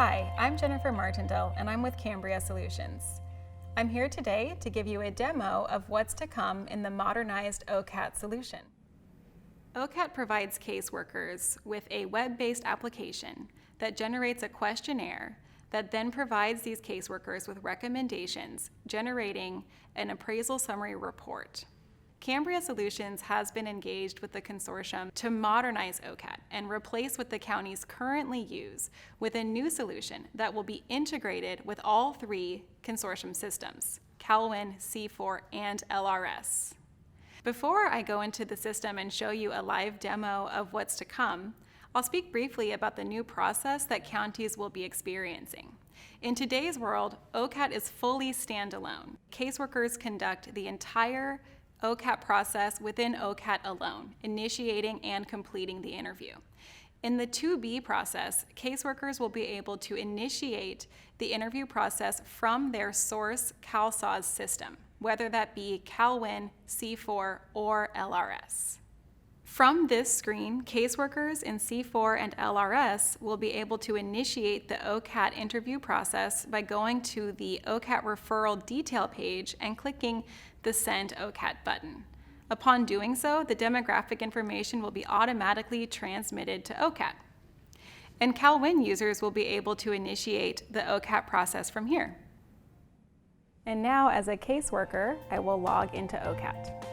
Hi, I'm Jennifer Martindale, and I'm with Cambria Solutions. I'm here today to give you a demo of what's to come in the modernized OCAT solution. OCAT provides caseworkers with a web-based application that generates a questionnaire that then provides these caseworkers with recommendations, generating an appraisal summary report. Cambria Solutions has been engaged with the consortium to modernize OCAT and replace what the counties currently use with a new solution that will be integrated with all three consortium systems, CalWIN, C4, and LRS. Before I go into the system and show you a live demo of what's to come, I'll speak briefly about the new process that counties will be experiencing. In today's world, OCAT is fully standalone. Caseworkers conduct the entire OCAT process within OCAT alone, initiating and completing the interview. In the 2B process, caseworkers will be able to initiate the interview process from their source CalSAWS system, whether that be CalWIN, C4, or LRS. From this screen, caseworkers in C4 and LRS will be able to initiate the OCAT interview process by going to the OCAT referral detail page and clicking the Send OCAT button. Upon doing so, the demographic information will be automatically transmitted to OCAT. And CalWIN users will be able to initiate the OCAT process from here. And now, as a caseworker, I will log into OCAT.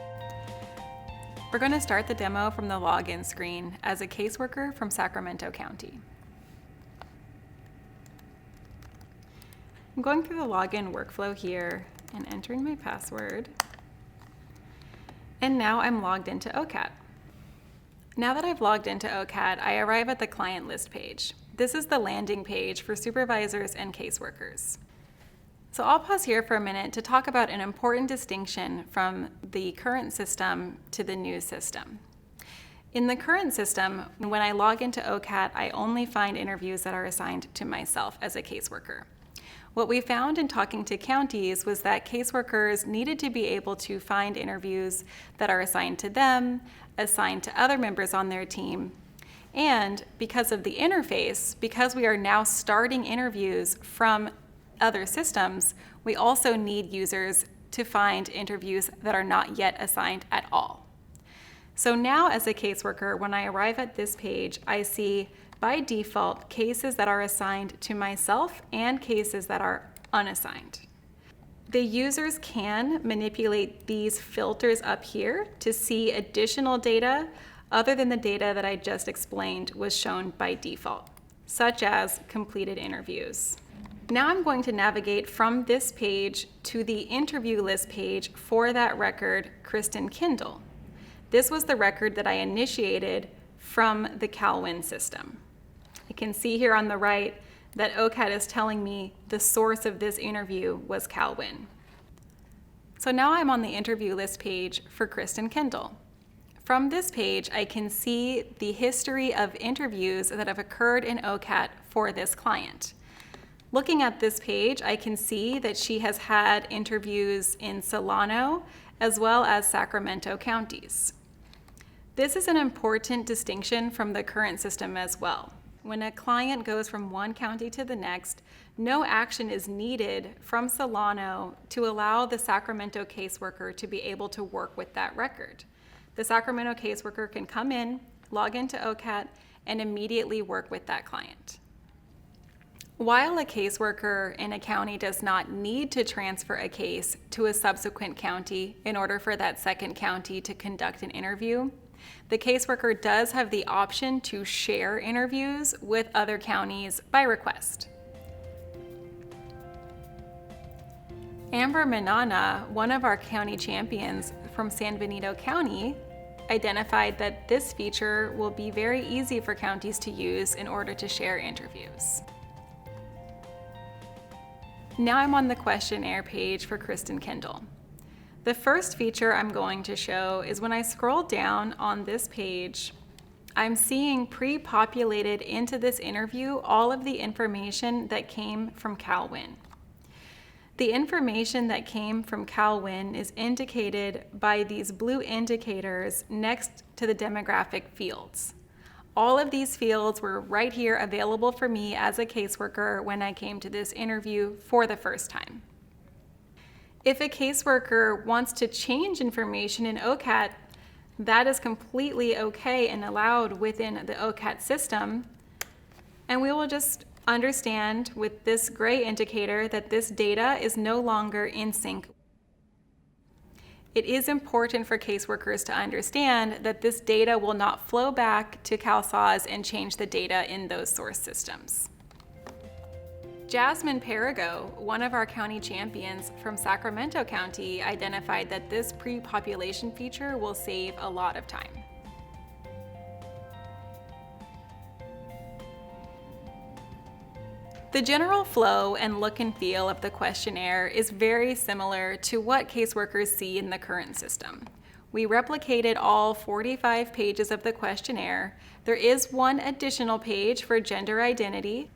We're going to start the demo from the login screen as a caseworker from Sacramento County. I'm going through the login workflow here and entering my password. And now I'm logged into OCAT. Now that I've logged into OCAT, I arrive at the client list page. This is the landing page for supervisors and caseworkers. So I'll pause here for a minute to talk about an important distinction from the current system to the new system. In the current system, when I log into OCAT, I only find interviews that are assigned to myself as a caseworker. What we found in talking to counties was that caseworkers needed to be able to find interviews that are assigned to them, assigned to other members on their team, and because of the interface, because we are now starting interviews from other systems, we also need users to find interviews that are not yet assigned at all. So now as a caseworker, when I arrive at this page, I see by default cases that are assigned to myself and cases that are unassigned. The users can manipulate these filters up here to see additional data other than the data that I just explained was shown by default, such as completed interviews. Now I'm going to navigate from this page to the interview list page for that record, Kristen Kindle. This was the record that I initiated from the CalWIN system. You can see here on the right that OCAT is telling me the source of this interview was CalWIN. So now I'm on the interview list page for Kristen Kindle. From this page, I can see the history of interviews that have occurred in OCAT for this client. Looking at this page, I can see that she has had interviews in Solano as well as Sacramento counties. This is an important distinction from the current system as well. When a client goes from one county to the next, no action is needed from Solano to allow the Sacramento caseworker to be able to work with that record. The Sacramento caseworker can come in, log into OCAT, and immediately work with that client. While a caseworker in a county does not need to transfer a case to a subsequent county in order for that second county to conduct an interview, the caseworker does have the option to share interviews with other counties by request. Amber Manana, one of our county champions from San Benito County, identified that this feature will be very easy for counties to use in order to share interviews. Now I'm on the questionnaire page for Kristen Kindle. The first feature I'm going to show is when I scroll down on this page, I'm seeing pre-populated into this interview all of the information that came from CalWIN. The information that came from CalWIN is indicated by these blue indicators next to the demographic fields. all of these fields were right here available for me as a caseworker when I came to this interview for the first time. If a caseworker wants to change information in OCAT, that is completely okay and allowed within the OCAT system. And we will just understand with this gray indicator that this data is no longer in sync. It is important for caseworkers to understand that this data will not flow back to CalSAWS and change the data in those source systems. Jasmine Perigo, one of our county champions from Sacramento County, identified that this pre-population feature will save a lot of time. The general flow and look and feel of the questionnaire is very similar to what caseworkers see in the current system. We replicated all 45 pages of the questionnaire. There is one additional page for gender identity.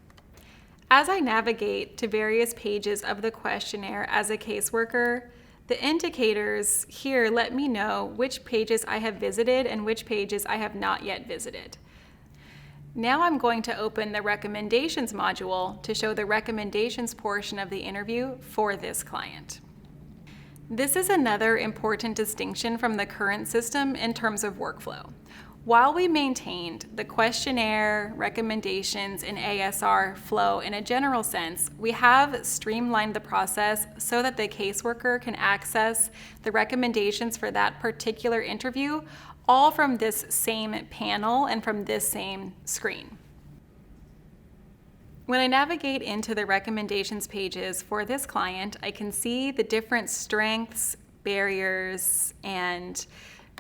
As I navigate to various pages of the questionnaire as a caseworker, the indicators here let me know which pages I have visited and which pages I have not yet visited. Now I'm going to open the recommendations module to show the recommendations portion of the interview for this client. This is another important distinction from the current system in terms of workflow. While we maintained the questionnaire, recommendations, and ASR flow in a general sense, we have streamlined the process so that the caseworker can access the recommendations for that particular interview all from this same panel and from this same screen. When I navigate into the recommendations pages for this client, I can see the different strengths, barriers, and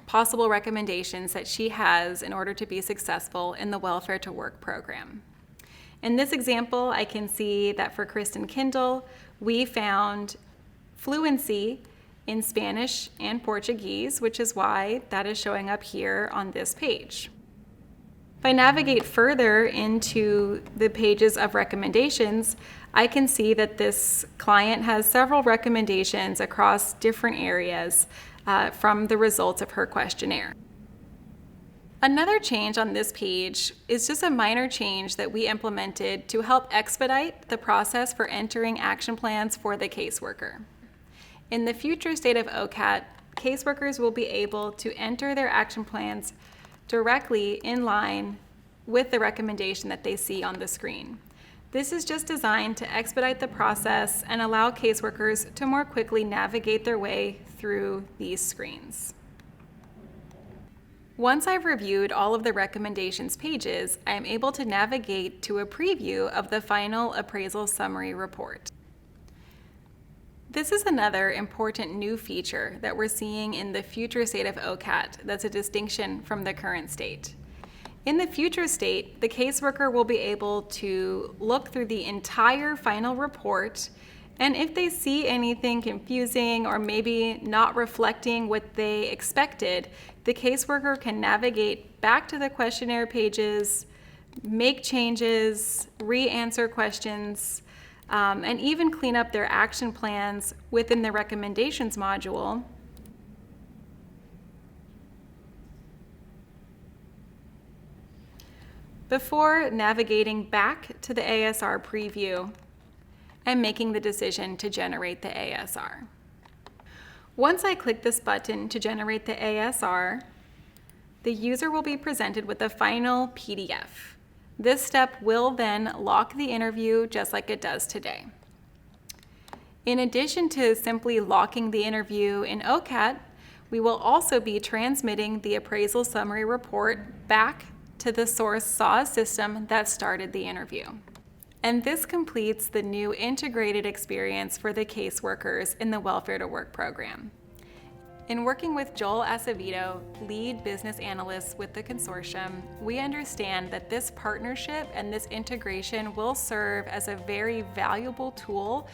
possible recommendations that she has in order to be successful in the Welfare to Work program. In this example, I can see that for Kristen Kindle, we found fluency in Spanish and Portuguese, which is why that is showing up here on this page. If I navigate further into the pages of recommendations, I can see that this client has several recommendations across different areas from the results of her questionnaire. Another change on this page is just a minor change that we implemented to help expedite the process for entering action plans for the caseworker. In the future state of OCAT, caseworkers will be able to enter their action plans directly in line with the recommendation that they see on the screen. This is just designed to expedite the process and allow caseworkers to more quickly navigate their way through these screens. Once I've reviewed all of the recommendations pages, I am able to navigate to a preview of the final appraisal summary report. This is another important new feature that we're seeing in the future state of OCAT that's a distinction from the current state. In the future state, the caseworker will be able to look through the entire final report, and if they see anything confusing or maybe not reflecting what they expected, the caseworker can navigate back to the questionnaire pages, make changes, re-answer questions, and even clean up their action plans within the recommendations module. Before navigating back to the ASR preview and making the decision to generate the ASR. Once I click this button to generate the ASR, the user will be presented with a final PDF. This step will then lock the interview just like it does today. In addition to simply locking the interview in OCAT, we will also be transmitting the appraisal summary report back to the source SAWS system that started the interview. And this completes the new integrated experience for the caseworkers in the Welfare to Work program. In working with Joel Acevedo, lead business analyst with the consortium, we understand that this partnership and this integration will serve as a very valuable tool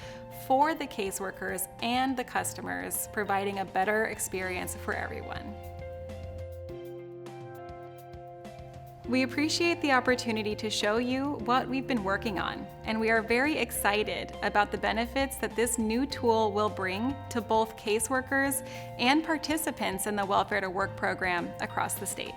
for the caseworkers and the customers, providing a better experience for everyone. We appreciate the opportunity to show you what we've been working on, and we are very excited about the benefits that this new tool will bring to both caseworkers and participants in the Welfare to Work program across the state.